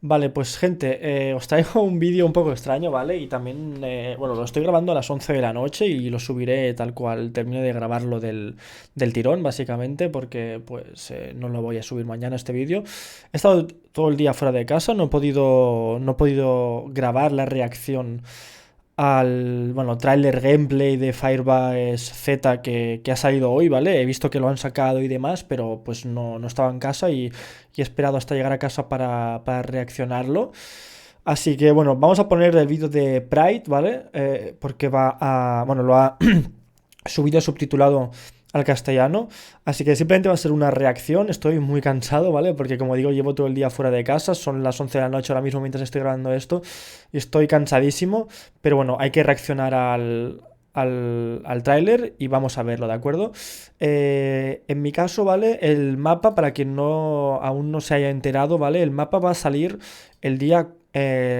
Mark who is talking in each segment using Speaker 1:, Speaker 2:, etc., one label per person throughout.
Speaker 1: Vale, pues gente, os traigo un vídeo un poco extraño, ¿vale? Y también, bueno, lo estoy grabando a las 11 de la noche y lo subiré tal cual termine de grabarlo del tirón, básicamente, porque pues no lo voy a subir mañana este vídeo. He estado todo el día fuera de casa, no he podido grabar la reacción al, bueno, tráiler gameplay de Firebase Z que ha salido hoy, ¿vale? He visto que lo han sacado y demás, pero pues no estaba en casa y he esperado hasta llegar a casa para reaccionarlo. Así que bueno, vamos a poner el vídeo de Pride, ¿vale? Porque bueno, lo ha subido subtitulado al castellano, así que simplemente va a ser una reacción. Estoy muy cansado, ¿vale? Porque como digo, llevo todo el día fuera de casa, son las 11 de la noche ahora mismo mientras estoy grabando esto y estoy cansadísimo, pero bueno, hay que reaccionar al tráiler y vamos a verlo, ¿de acuerdo? En mi caso, ¿vale? El mapa, para quien aún no se haya enterado, ¿vale? El mapa va a salir el día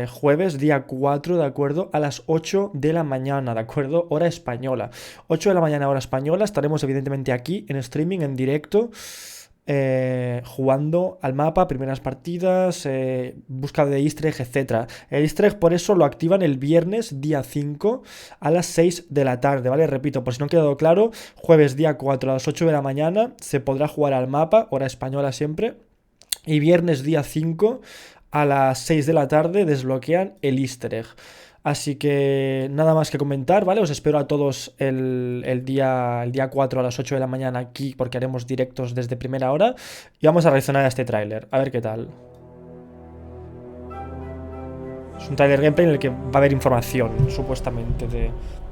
Speaker 1: jueves, día 4, ¿de acuerdo? A las 8 de la mañana, ¿de acuerdo? Hora española. 8 de la mañana, hora española. Estaremos evidentemente aquí en streaming, en directo. Jugando al mapa, primeras partidas, búsqueda de easter egg, etc. El easter egg por eso lo activan el viernes día 5 a las 6 de la tarde, ¿vale? Repito, por si no ha quedado claro, jueves día 4 a las 8 de la mañana se podrá jugar al mapa, hora española siempre, y viernes día 5 a las 6 de la tarde desbloquean el easter egg. Así que nada más que comentar, ¿vale? Os espero a todos el día 4 a las 8 de la mañana aquí, porque haremos directos desde primera hora y vamos a reaccionar a este tráiler, a ver qué tal. Es un tráiler gameplay en el que va a haber información, supuestamente,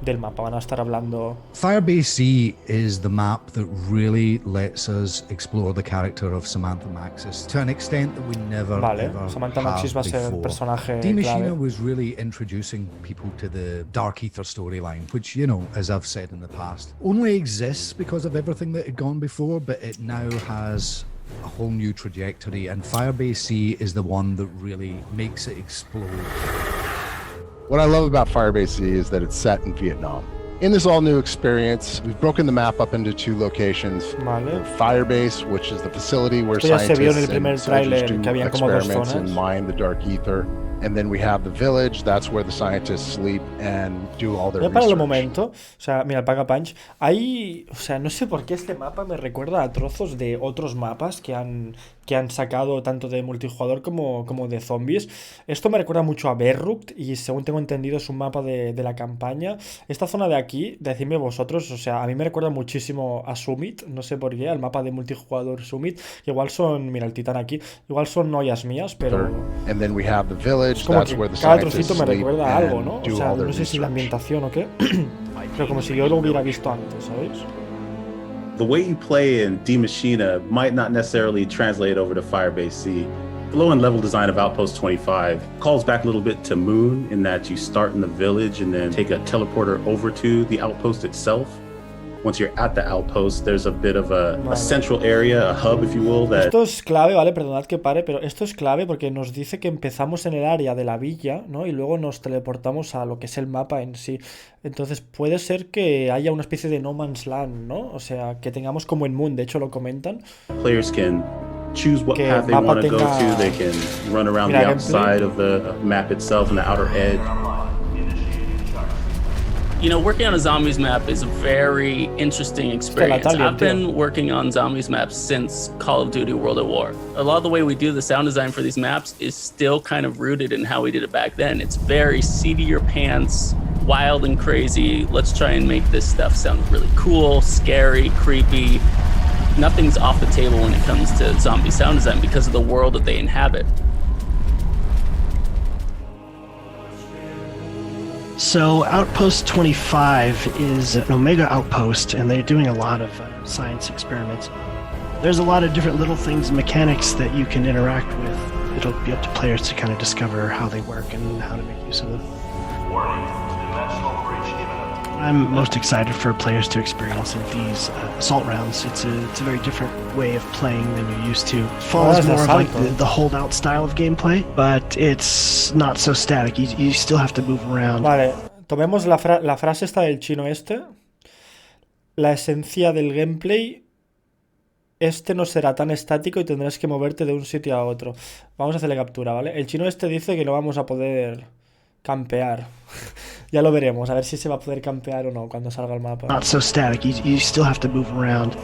Speaker 1: del mapa. Van a estar hablando.
Speaker 2: Firebase C is the map that really lets us explore the character of Samantha Maxis to an extent that we never ever
Speaker 1: Samantha Maxis va a ser el personaje
Speaker 2: clave. Was really introducing people to the Dark Ether storyline, which, you know, as I've said in the past, only exists because of everything that had gone before, but it now has a whole new trajectory, and Firebase C is the one that really makes it explode.
Speaker 3: What I love about Firebase C is that it's set in Vietnam. In this all-new experience, we've broken the map up into two locations.
Speaker 1: Vale.
Speaker 3: Firebase, which is the facility where scientists and soldiers do experiments and mine the dark ether. And then we have the village, that's where the scientists sleep and do all their research.
Speaker 1: Para el momento, o sea, mira, Paga Punch, hay, o sea, no sé por qué este mapa me recuerda a trozos de otros mapas que han sacado tanto de multijugador como de zombies. Esto me recuerda mucho a Berruct y según tengo entendido es un mapa de la campaña. Esta zona de aquí, decidme vosotros, o sea, a mí me recuerda muchísimo a Summit, no sé por qué, al mapa de multijugador Summit. Igual son, mira el titán aquí, igual son noyas mías, pero
Speaker 3: And then we have the village,
Speaker 1: es como
Speaker 3: that's
Speaker 1: que
Speaker 3: where the
Speaker 1: cada
Speaker 3: scientists
Speaker 1: trocito me
Speaker 3: sleep
Speaker 1: recuerda a algo,
Speaker 3: and
Speaker 1: ¿no? O
Speaker 3: do
Speaker 1: sea,
Speaker 3: all their
Speaker 1: no sé si la
Speaker 3: research.
Speaker 1: ambientación o qué, pero como si yo lo hubiera visto antes, ¿sabéis?
Speaker 4: The way you play in D Machina might not necessarily translate over to Firebase C. The low-end level design of Outpost 25 calls back a little bit to Moon in that you start in the village and then take a teleporter over to the outpost itself. Once you're at the outpost, there's a bit of a central area, a hub, if you will.
Speaker 1: Esto es clave, ¿vale? Perdonad que pare, pero esto es clave porque nos dice que empezamos en el área de la villa, ¿no? Y luego nos teleportamos a lo que es el mapa en sí. Entonces puede ser que haya una especie de No Man's Land, ¿no? O sea, que tengamos como en Moon, de hecho lo comentan.
Speaker 4: Players can choose what path they want to go to. They can run around the outside of the map itself and the outer edge.
Speaker 5: You know, working on a zombies map is a very interesting experience. I've been working on zombies maps since Call of Duty World at War. A lot of the way we do the sound design for these maps is still kind of rooted in how we did it back then. It's very seat of your pants, wild and crazy. Let's try and make this stuff sound really cool, scary, creepy. Nothing's off the table when it comes to zombie sound design because of the world that they inhabit.
Speaker 6: So Outpost 25 is an Omega outpost, and they're doing a lot of science experiments. There's a lot of different little things, mechanics that you can interact with. It'll be up to players to kind of discover how they work and how to make use of them. I'm most excited for players to experience these assault rounds. It's a very different way of playing than you're used to. It falls more of like the holdout style of gameplay, but it's not so static. You still have to move around.
Speaker 1: Vale, tomemos la frase esta del chino este. La esencia del gameplay este no será tan estático y tendrás que moverte de un sitio a otro. Vamos a hacerle captura, ¿vale? El chino este dice que no vamos a poder campear. Ya lo veremos, a ver si se va a poder campear o no cuando salga el mapa.
Speaker 6: Not so static, you still have to move around.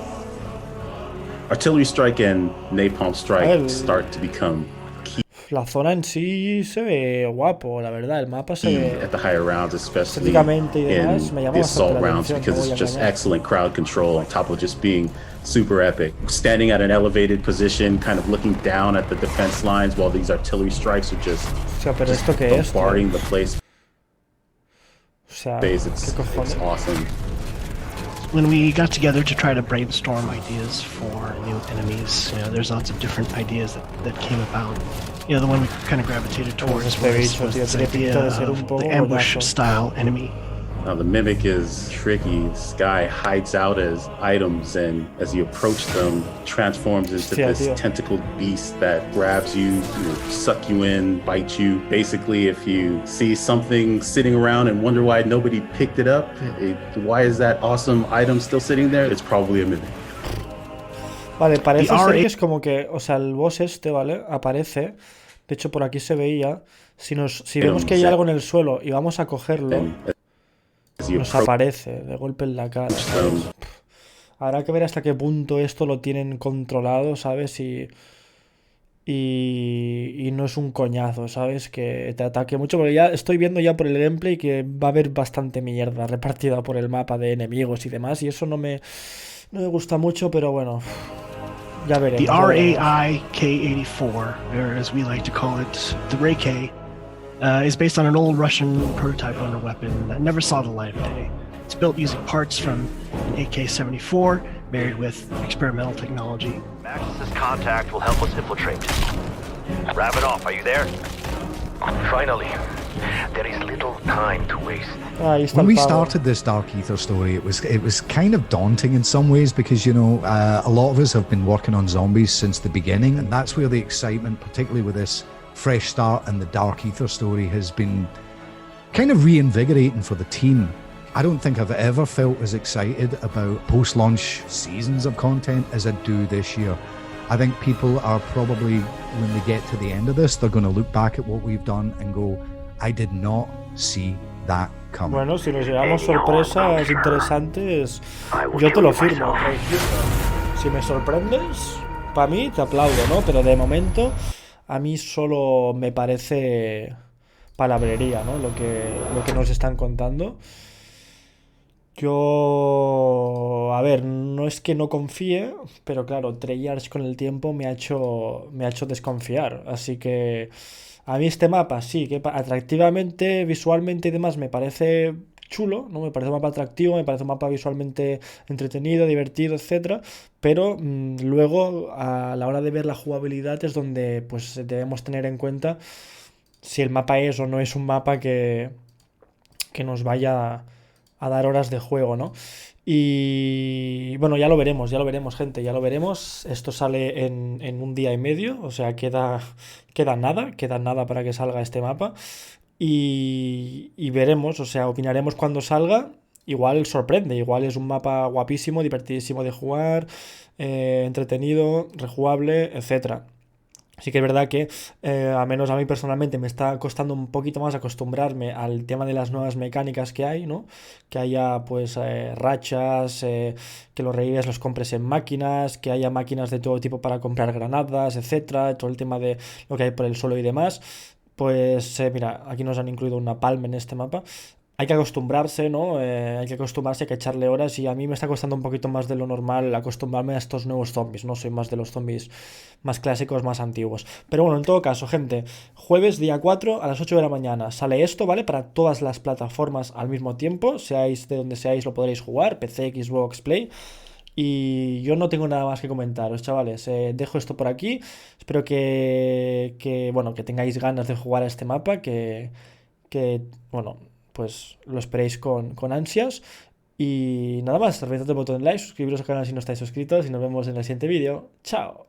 Speaker 4: Artillery strike and napalm strike start to become key.
Speaker 1: La zona en sí se ve guapo, la verdad. El mapa se ve
Speaker 4: at the higher rounds, especially
Speaker 1: estéticamente y demás, me llama
Speaker 4: the
Speaker 1: bastante
Speaker 4: assault
Speaker 1: la
Speaker 4: rounds,
Speaker 1: atención,
Speaker 4: because
Speaker 1: no
Speaker 4: it's
Speaker 1: voy a
Speaker 4: just
Speaker 1: engañar.
Speaker 4: excellent crowd control on top of just being super epic. Standing at an elevated position, kind of looking down at the defense lines while these artillery strikes are just,
Speaker 1: O sea, pero esto qué es, tío?
Speaker 4: bombarding the place.
Speaker 1: O sea,
Speaker 4: It's
Speaker 1: ¿qué cojones?
Speaker 4: awesome.
Speaker 6: When we got together to try to brainstorm ideas for new enemies, there's lots of different ideas that came about. The one we kind of gravitated towards was this idea of the ambush-style enemy.
Speaker 4: Now the Mimic is tricky. This guy hides out as items, and as you approach them, transforms into this tentacled beast that grabs you, suck you in, bite you. Basically, if you see something sitting around and wonder why nobody picked it up, why is that awesome item still sitting there? It's probably a Mimic.
Speaker 1: Vale, parece ser que es como que, o sea, el boss este, ¿vale? Aparece. De hecho, por aquí se veía. Si vemos que hay algo en el suelo y vamos a cogerlo, nos aparece de golpe en la cara, ¿sabes? Habrá que ver hasta qué punto esto lo tienen controlado, ¿sabes? Y no es un coñazo, ¿sabes? Que te ataque mucho, porque ya estoy viendo ya por el gameplay que va a haber bastante mierda repartida por el mapa de enemigos y demás, y eso no me gusta mucho, pero bueno, ya veremos.
Speaker 6: The RAI K-84, or as we like to call it, the Ray K, is based on an old Russian prototype under weapon that never saw the light of day. It's built using parts from an AK-74, married with experimental technology.
Speaker 7: Max's contact will help us infiltrate. Wrap it off, are you there? Finally, there is little time to waste.
Speaker 2: When we started this Dark Ether story, it was kind of daunting in some ways because, a lot of us have been working on zombies since the beginning, and that's where the excitement, particularly with this fresh start and the Dark Ether story, has been kind of reinvigorating for the team. I don't think I've ever felt as excited about post-launch seasons of content as I do this year. I think people are probably, when they get to the end of this, they're going to look back at what we've done and go, I did not see that coming.
Speaker 1: Bueno, si nos llevamos sorpresas interesantes, yo te lo firmo. Si me sorprendes, para mí te aplaudo, ¿no? Pero de momento, a mí solo me parece palabrería, ¿no? Lo que nos están contando. Yo, a ver, no es que no confíe, pero claro, Treyarch con el tiempo me ha hecho desconfiar. Así que a mí este mapa sí, que atractivamente, visualmente y demás me parece chulo, ¿no? Me parece un mapa atractivo, me parece un mapa visualmente entretenido, divertido, etcétera. Pero luego, a la hora de ver la jugabilidad es donde pues debemos tener en cuenta si el mapa es o no es un mapa que nos vaya a dar horas de juego, ¿no? Y bueno, ya lo veremos, gente, ya lo veremos. Esto sale en un día y medio, o sea, queda nada para que salga este mapa. Y veremos, o sea, opinaremos cuando salga. Igual sorprende, igual es un mapa guapísimo, divertidísimo de jugar, entretenido, rejugable, etcétera. Sí que es verdad que, al menos a mí personalmente, me está costando un poquito más acostumbrarme al tema de las nuevas mecánicas que hay, ¿no? Que haya, pues, rachas, que los revives los compres en máquinas, que haya máquinas de todo tipo para comprar granadas, etcétera, todo el tema de lo que hay por el suelo y demás. Pues, mira, aquí nos han incluido una palma en este mapa. Hay que acostumbrarse, ¿no? Hay que echarle horas, y a mí me está costando un poquito más de lo normal acostumbrarme a estos nuevos zombies, ¿no? Soy más de los zombies más clásicos, más antiguos. Pero bueno, en todo caso, gente, jueves día 4 a las 8 de la mañana sale esto, ¿vale? Para todas las plataformas al mismo tiempo, seáis de donde seáis lo podréis jugar, PC, Xbox, Play. Y yo no tengo nada más que comentaros, chavales. Dejo esto por aquí. Espero que tengáis ganas de jugar a este mapa, que bueno, pues lo esperéis con ansias. Y nada más, reventad el botón de like, suscribiros al canal si no estáis suscritos, y nos vemos en el siguiente vídeo. ¡Chao!